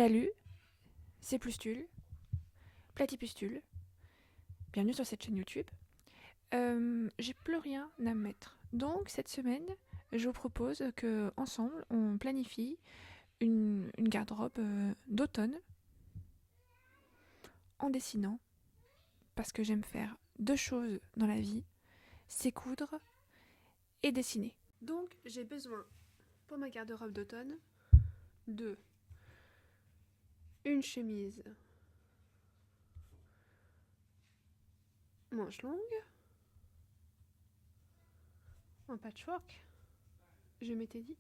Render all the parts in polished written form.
Salut, c'est Plustule, Platipustule, bienvenue sur cette chaîne YouTube. J'ai plus rien à mettre. Donc cette semaine, je vous propose que ensemble on planifie une garde-robe d'automne en dessinant. Parce que j'aime faire deux choses dans la vie, c'est coudre et dessiner. Donc j'ai besoin pour ma garde-robe d'automne de une chemise manche longue en patchwork, je m'étais dit,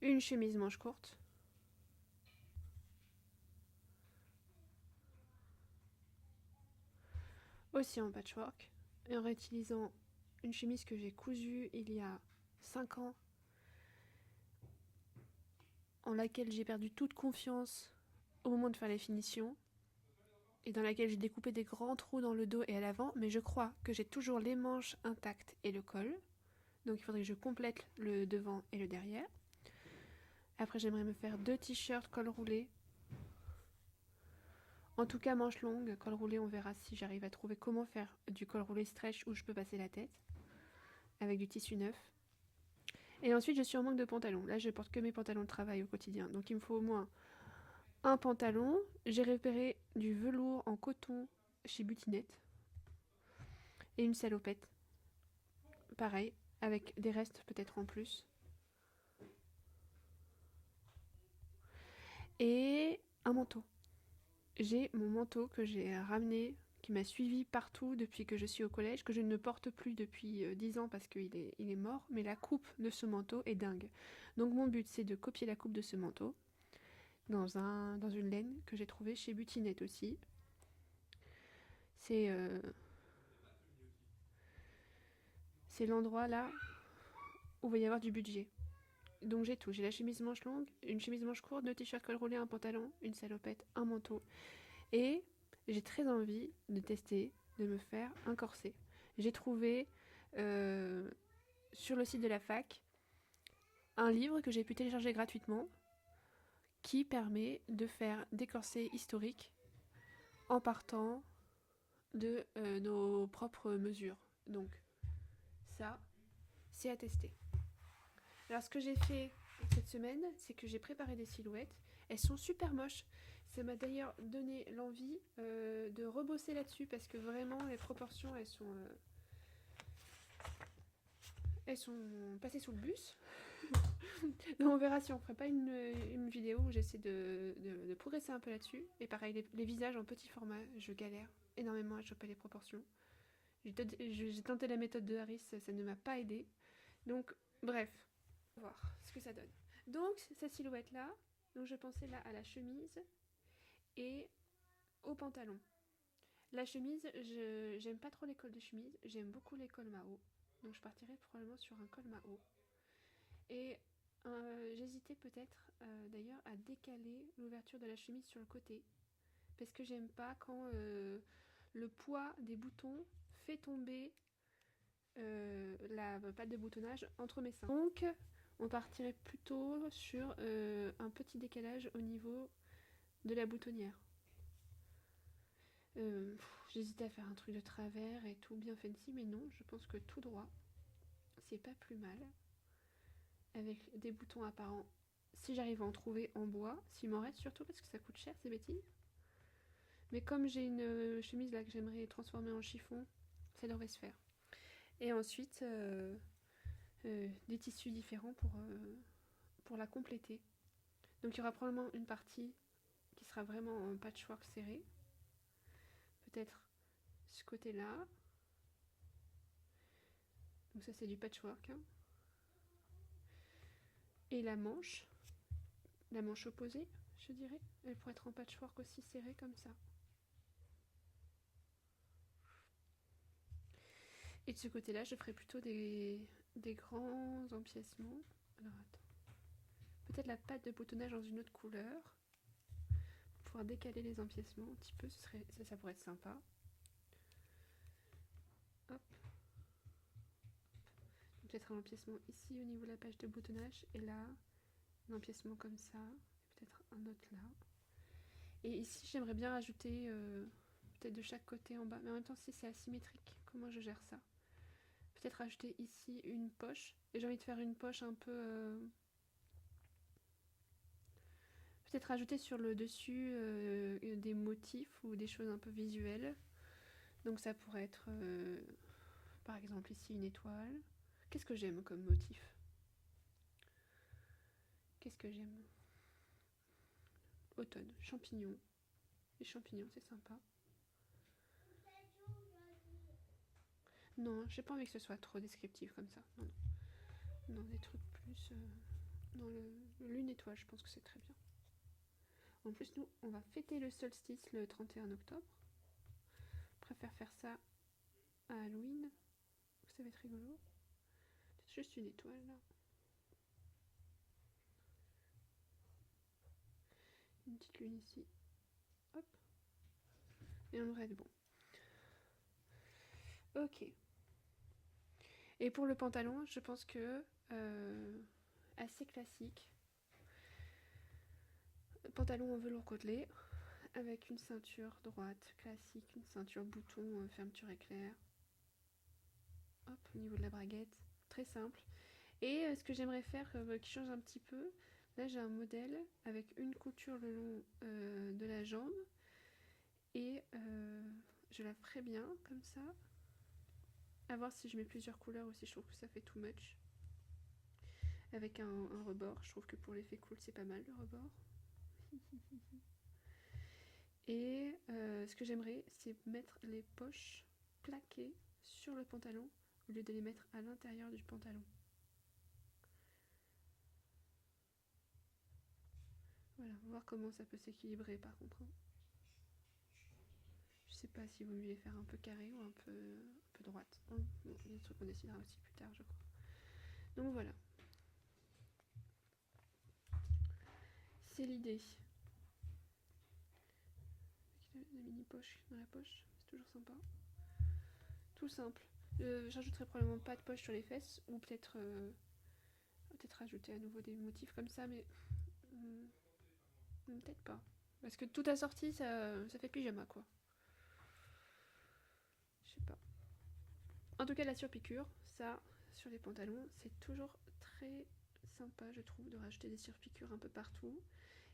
une chemise manche courte, aussi en patchwork, et en réutilisant une chemise que j'ai cousue il y a 5 ans, en laquelle j'ai perdu toute confiance au moment de faire les finitions, et dans laquelle j'ai découpé des grands trous dans le dos et à l'avant, mais je crois que j'ai toujours les manches intactes et le col, donc il faudrait que je complète le devant et le derrière. Après j'aimerais me faire 2 t-shirts col roulé, en tout cas manche longue, col roulé on verra si j'arrive à trouver comment faire du col roulé stretch où je peux passer la tête, avec du tissu neuf. Et ensuite je suis en manque de pantalons, là je porte que mes pantalons de travail au quotidien, donc il me faut au moins un pantalon. J'ai repéré du velours en coton chez Butinette et une salopette, pareil, avec des restes peut-être en plus. Et un manteau. J'ai mon manteau que j'ai ramené, qui m'a suivi partout depuis que je suis au collège, que je ne porte plus depuis 10 ans parce qu'il est mort, mais la coupe de ce manteau est dingue. Donc mon but c'est de copier la coupe de ce manteau dans une laine que j'ai trouvée chez Butinette aussi. C'est l'endroit là où il va y avoir du budget. Donc j'ai tout, j'ai la chemise manche longue, une chemise manche courte, 2 t-shirts col roulé, un pantalon, une salopette, un manteau. Et j'ai très envie de tester, de me faire un corset. J'ai trouvé sur le site de la fac un livre que j'ai pu télécharger gratuitement qui permet de faire des corsets historiques en partant de nos propres mesures. Donc ça, c'est à tester. Alors ce que j'ai fait cette semaine, c'est que j'ai préparé des silhouettes. Elles sont super moches. Ça m'a d'ailleurs donné l'envie de rebosser là-dessus parce que vraiment les proportions elles sont passées sous le bus. Donc on verra si on ferait pas une vidéo où j'essaie de progresser un peu là-dessus. Et pareil, les visages en petit format, je galère énormément à choper les proportions. J'ai tenté la méthode de Harris, ça ne m'a pas aidé. Donc bref, on va voir ce que ça donne. Donc cette silhouette là, donc je pensais là à la chemise et au pantalon. La chemise, j'aime pas trop les cols de chemise, j'aime beaucoup les cols Mao. Donc je partirais probablement sur un col Mao. Et j'hésitais peut-être d'ailleurs à décaler l'ouverture de la chemise sur le côté. Parce que j'aime pas quand le poids des boutons fait tomber la patte de boutonnage entre mes seins. Donc on partirait plutôt sur un petit décalage au niveau de la boutonnière. J'hésitais à faire un truc de travers et tout bien fancy, mais non, je pense que tout droit, c'est pas plus mal. Avec des boutons apparents, si j'arrive à en trouver en bois, s'il m'en reste surtout parce que ça coûte cher ces bêtises. Mais comme j'ai une chemise là que j'aimerais transformer en chiffon, ça devrait se faire. Et ensuite, des tissus différents pour la compléter. Donc il y aura probablement une partie qui sera vraiment en patchwork serré. Peut-être ce côté-là. Donc ça c'est du patchwork. Hein. Et la manche opposée, je dirais, elle pourrait être en patchwork aussi serré comme ça. Et de ce côté-là, je ferai plutôt des grands empiècements. Alors attends. Peut-être la patte de boutonnage dans une autre couleur. Pour pouvoir décaler les empiècements un petit peu, ça pourrait être sympa. Hop. Peut-être un empiècement ici au niveau de la page de boutonnage et là un empiècement comme ça, peut-être un autre là. Et ici, j'aimerais bien rajouter peut-être de chaque côté en bas, mais en même temps, si c'est asymétrique, comment je gère ça? Peut-être rajouter ici une poche, et j'ai envie de faire une poche un peu... peut-être rajouter sur le dessus des motifs ou des choses un peu visuelles. Donc ça pourrait être, par exemple, ici une étoile. Qu'est-ce que j'aime comme motif? Qu'est-ce que j'aime? Automne, champignons. Les champignons, c'est sympa. Non, j'ai pas envie que ce soit trop descriptif comme ça. Non, non. Non, des trucs plus... non, le lune étoile, je pense que c'est très bien. En plus, nous, on va fêter le solstice le 31 octobre. Je préfère faire ça à Halloween. Ça va être rigolo. Peut-être juste une étoile, là. Une petite lune ici. Hop. Et on devrait être bon. Ok. Et pour le pantalon, je pense que... assez classique. Pantalon en velours côtelé. Avec une ceinture droite, classique. Une ceinture bouton, fermeture éclair. Hop, au niveau de la braguette. Très simple. Et ce que j'aimerais faire qui change un petit peu, là j'ai un modèle avec une couture le long de la jambe et je la ferai bien comme ça. À voir si je mets plusieurs couleurs ou si je trouve que ça fait too much. Avec un rebord, je trouve que pour l'effet cool c'est pas mal le rebord. Et ce que j'aimerais c'est mettre les poches plaquées sur le pantalon au lieu de les mettre à l'intérieur du pantalon. Voilà, on va voir comment ça peut s'équilibrer par contre. Je sais pas si vaut mieux les faire un peu carré ou un peu droite. Bon, il y a des trucs qu'on décidera aussi plus tard, je crois. Donc voilà. C'est l'idée. Avec la mini poche dans la poche, c'est toujours sympa. Tout simple. J'ajouterai probablement pas de poche sur les fesses ou peut-être rajouter à nouveau des motifs comme ça, mais peut-être pas. Parce que tout assorti, ça fait pyjama quoi. Je sais pas. En tout cas, la surpiqûre, ça, sur les pantalons, c'est toujours très sympa, je trouve, de rajouter des surpiqûres un peu partout.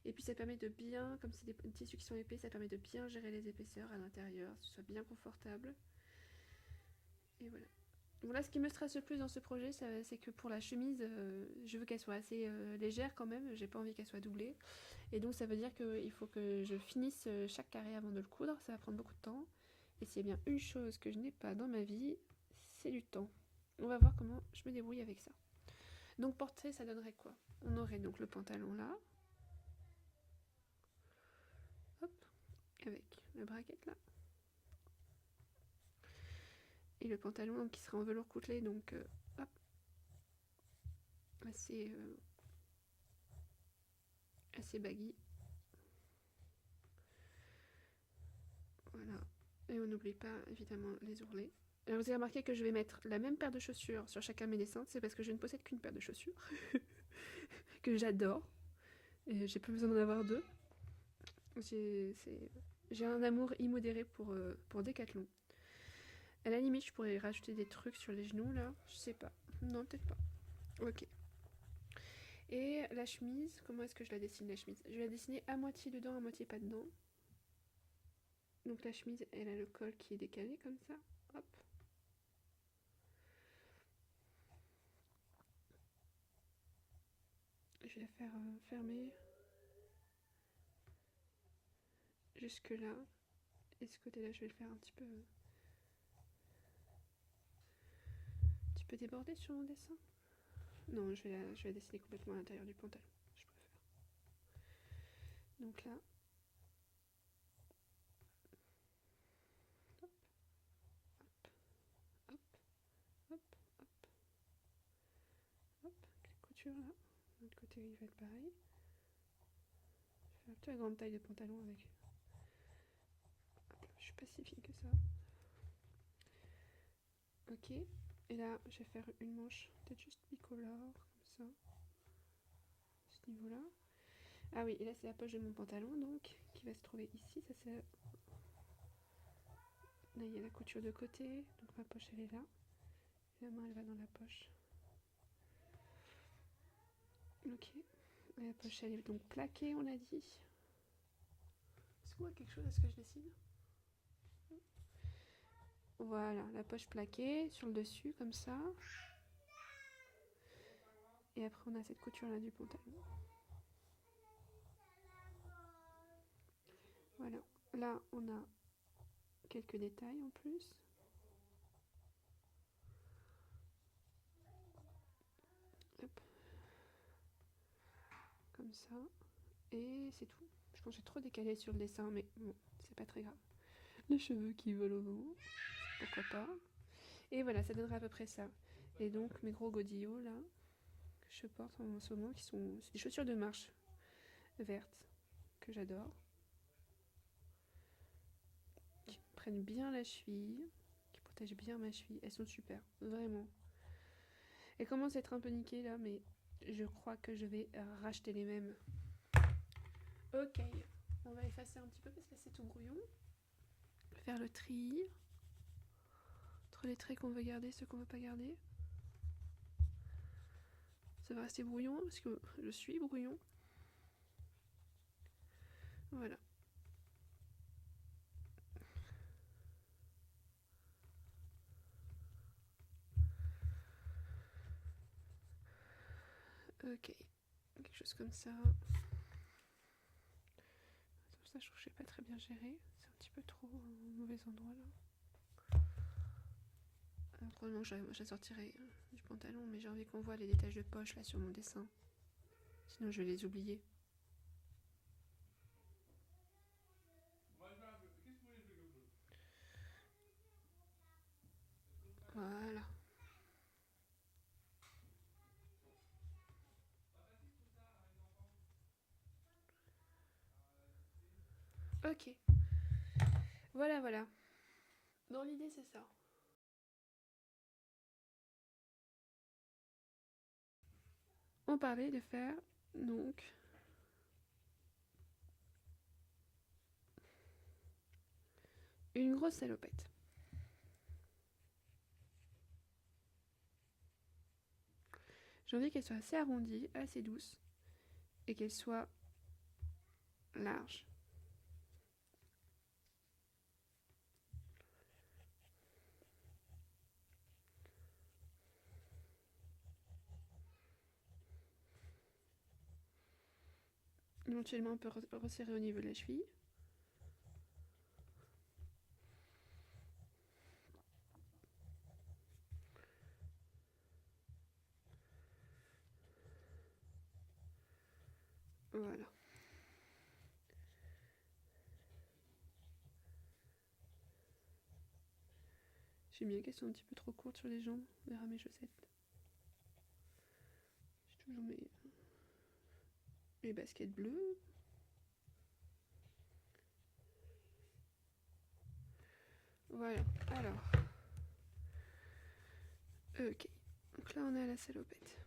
Et puis ça permet de bien, comme c'est des tissus qui sont épais, ça permet de bien gérer les épaisseurs à l'intérieur, que ce soit bien confortable. Et voilà. Bon là, ce qui me stresse le plus dans ce projet, c'est que pour la chemise, je veux qu'elle soit assez légère quand même, j'ai pas envie qu'elle soit doublée. Et donc ça veut dire qu'il faut que je finisse chaque carré avant de le coudre, ça va prendre beaucoup de temps. Et s'il y a bien une chose que je n'ai pas dans ma vie, c'est du temps. On va voir comment je me débrouille avec ça. Donc porter, ça donnerait quoi? On aurait donc le pantalon là. Hop. Avec la braguette là. Et le pantalon donc, qui sera en velours coutelé, donc hop. Assez baggy. Voilà. Et on n'oublie pas évidemment les ourlets. Alors vous avez remarqué que je vais mettre la même paire de chaussures sur chacun de mes dessins, c'est parce que je ne possède qu'une paire de chaussures, que j'adore. Et j'ai pas besoin d'en avoir deux. J'ai un amour immodéré pour Decathlon. À la limite, je pourrais rajouter des trucs sur les genoux là, je sais pas. Non, peut-être pas. Ok. Et la chemise, comment est-ce que je la dessine la chemise? Je vais la dessiner à moitié dedans, à moitié pas dedans. Donc la chemise, elle a le col qui est décalé comme ça. Hop. Je vais la faire fermer jusque là. Et ce côté-là, je vais le faire un petit peu déborder sur mon dessin. Non, je vais la dessiner complètement à l'intérieur du pantalon. Je préfère. Donc là. Hop, hop, hop, hop, hop. La couture là. De l'autre côté, il va être pareil. Je vais faire un peu la grande taille de pantalon avec. Hop là, je suis pas si fine que ça. Ok. Et là, je vais faire une manche peut-être juste bicolore, comme ça. ce niveau-là. Ah oui, et là c'est la poche de mon pantalon donc, qui va se trouver ici. Ça c'est... Là il y a la couture de côté, donc ma poche elle est là. La main elle va dans la poche. Ok. La poche elle est donc plaquée, on a dit. Est-ce qu'on voit quelque chose à ce que je dessine? Voilà, la poche plaquée sur le dessus comme ça. Et après on a cette couture là du pantalon. Voilà, là on a quelques détails en plus. Hop. Comme ça. Et c'est tout. Je pense que j'ai trop décalé sur le dessin, mais bon, c'est pas très grave. Les cheveux qui volent au vent, pourquoi pas. Et voilà, ça donnera à peu près ça. Et donc mes gros godillots là, que je porte en ce moment, qui sont des chaussures de marche vertes, que j'adore. Qui prennent bien la cheville, qui protègent bien ma cheville. Elles sont super, vraiment. Elles commencent à être un peu niquées là, mais je crois que je vais racheter les mêmes. Ok, on va effacer un petit peu parce que c'est tout brouillon. Faire le tri entre les traits qu'on veut garder et ceux qu'on veut pas garder. Ça va rester brouillon parce que je suis brouillon. Voilà. Ok, quelque chose comme ça. Ça, je trouve que je sais pas très bien gérer. C'est un petit peu trop au mauvais endroit là. Probablement je sortirai du pantalon, mais j'ai envie qu'on voit les détails de poche là sur mon dessin. Sinon je vais les oublier. Voilà. Ok. Voilà, voilà. Dans l'idée, c'est ça. On parlait de faire donc une grosse salopette. J'ai envie qu'elle soit assez arrondie, assez douce, et qu'elle soit large. Éventuellement un peu resserrée au niveau de la cheville. Voilà. J'aime bien qu'elles soient un petit peu trop courtes sur les jambes, vers mes chaussettes. J'ai toujours mes baskets bleues. Voilà, alors. Ok, donc là on est à la salopette.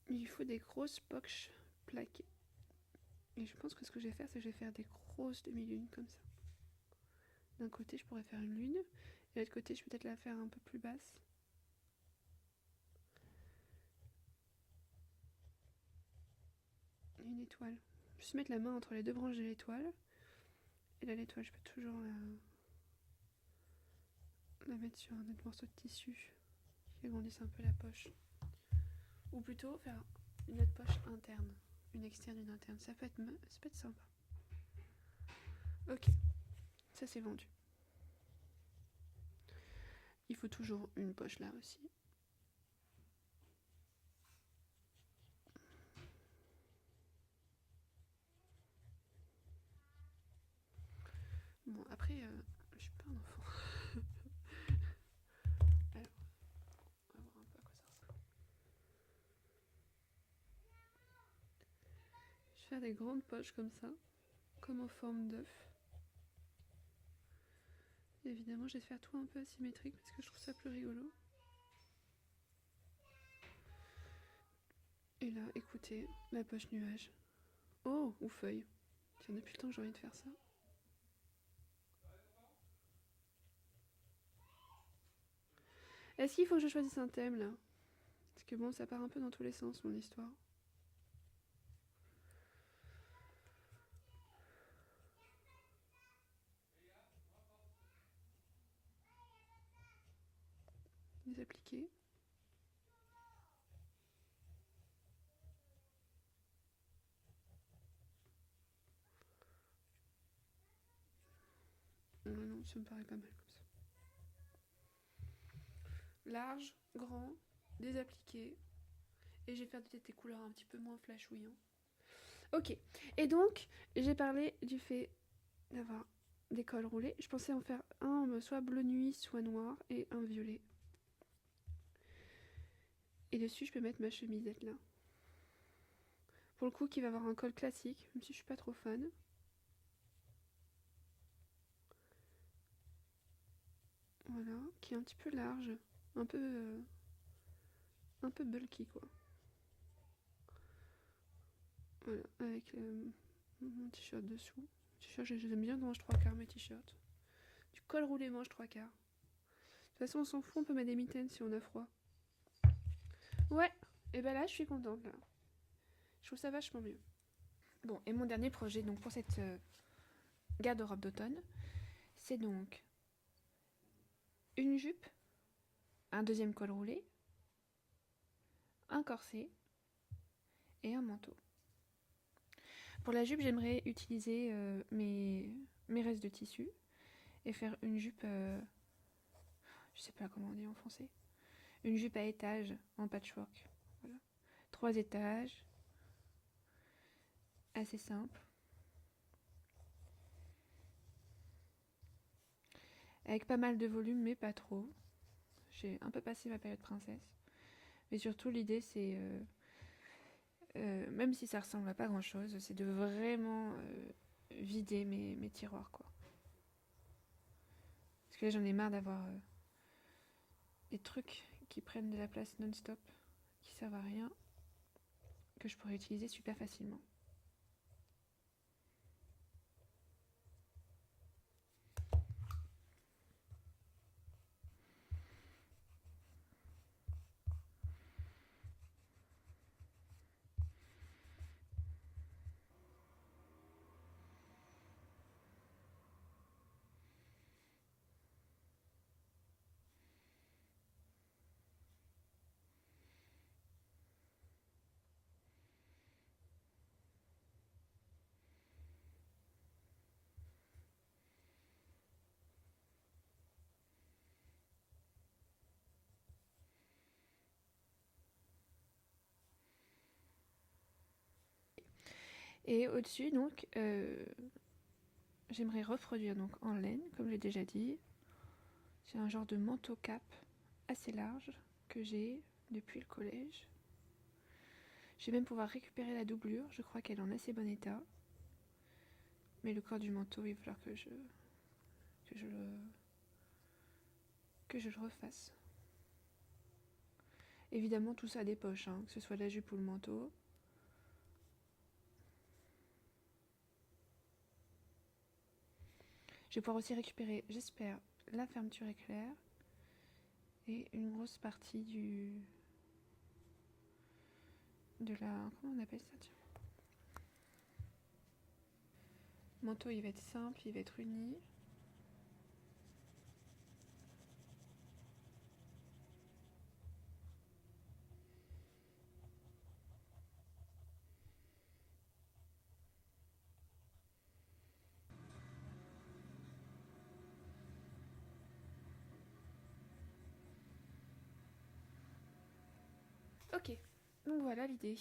Il faut des grosses poches plaquées. Et je pense que ce que je vais faire, c'est que je vais faire des grosses demi-lunes comme ça. D'un côté, je pourrais faire une lune. Et de l'autre côté, je vais peut-être la faire un peu plus basse. Une étoile. Juste mettre la main entre les deux branches de l'étoile. Et là, l'étoile, je peux toujours la mettre sur un autre morceau de tissu qui agrandisse un peu la poche. Ou plutôt faire une autre poche interne. Une externe, une interne. Ça peut être sympa. Ok, ça c'est vendu. Il faut toujours une poche là aussi. Bon, après, je suis pas un enfant. Alors, on va voir un peu à quoi ça ressemble. faire des grandes poches comme ça, comme en forme d'œuf. Évidemment, je vais faire tout un peu asymétrique parce que je trouve ça plus rigolo. Et là, écoutez, la poche nuage. Oh, ou feuille. Tiens, depuis le temps que j'ai envie de faire ça. Est-ce qu'il faut que je choisisse un thème là? Parce que bon, ça part un peu dans tous les sens mon histoire. Les appliquer. Non, ça me paraît pas mal comme ça. Large, grand, désappliqué. Et je vais faire des couleurs un petit peu moins flashouillants. Ok, et donc j'ai parlé du fait d'avoir des cols roulés. Je pensais en faire un soit bleu nuit, soit noir, et un violet. Et dessus je peux mettre ma chemisette là. Pour le coup qui va avoir un col classique, même si je suis pas trop fan. Voilà, qui est un petit peu large, un peu bulky quoi. Voilà, avec mon t-shirt dessous. T-shirt, j'aime bien manche 3/4 mes t-shirts. Du col roulé manche 3/4. De toute façon, on s'en fout, on peut mettre des mitaines si on a froid. Ouais, et ben là, je suis contente là. Je trouve ça vachement mieux. Bon, et mon dernier projet donc pour cette garde-robe d'automne, c'est donc une jupe, un deuxième col roulé, un corset et un manteau. Pour la jupe, j'aimerais utiliser mes restes de tissu et faire une jupe, je sais pas comment on dit en français, une jupe à étages en patchwork. Voilà. 3 étages, assez simple. Avec pas mal de volume, mais pas trop. J'ai un peu passé ma période princesse. Mais surtout, l'idée, c'est, même si ça ressemble à pas grand-chose, c'est de vraiment vider mes tiroirs, quoi. Parce que là, j'en ai marre d'avoir des trucs qui prennent de la place non-stop, qui servent à rien, que je pourrais utiliser super facilement. Et au-dessus, donc, j'aimerais reproduire donc en laine, comme j'ai déjà dit. C'est un genre de manteau cap assez large que j'ai depuis le collège. Je vais même pouvoir récupérer la doublure, je crois qu'elle est en assez bon état. Mais le corps du manteau, il va falloir que je le refasse. Évidemment, tout ça a des poches, hein, que ce soit la jupe ou le manteau. Je vais pouvoir aussi récupérer, j'espère, la fermeture éclair et une grosse partie de la... Comment on appelle ça, tiens. Le manteau, il va être simple, il va être uni. Ok, donc voilà l'idée.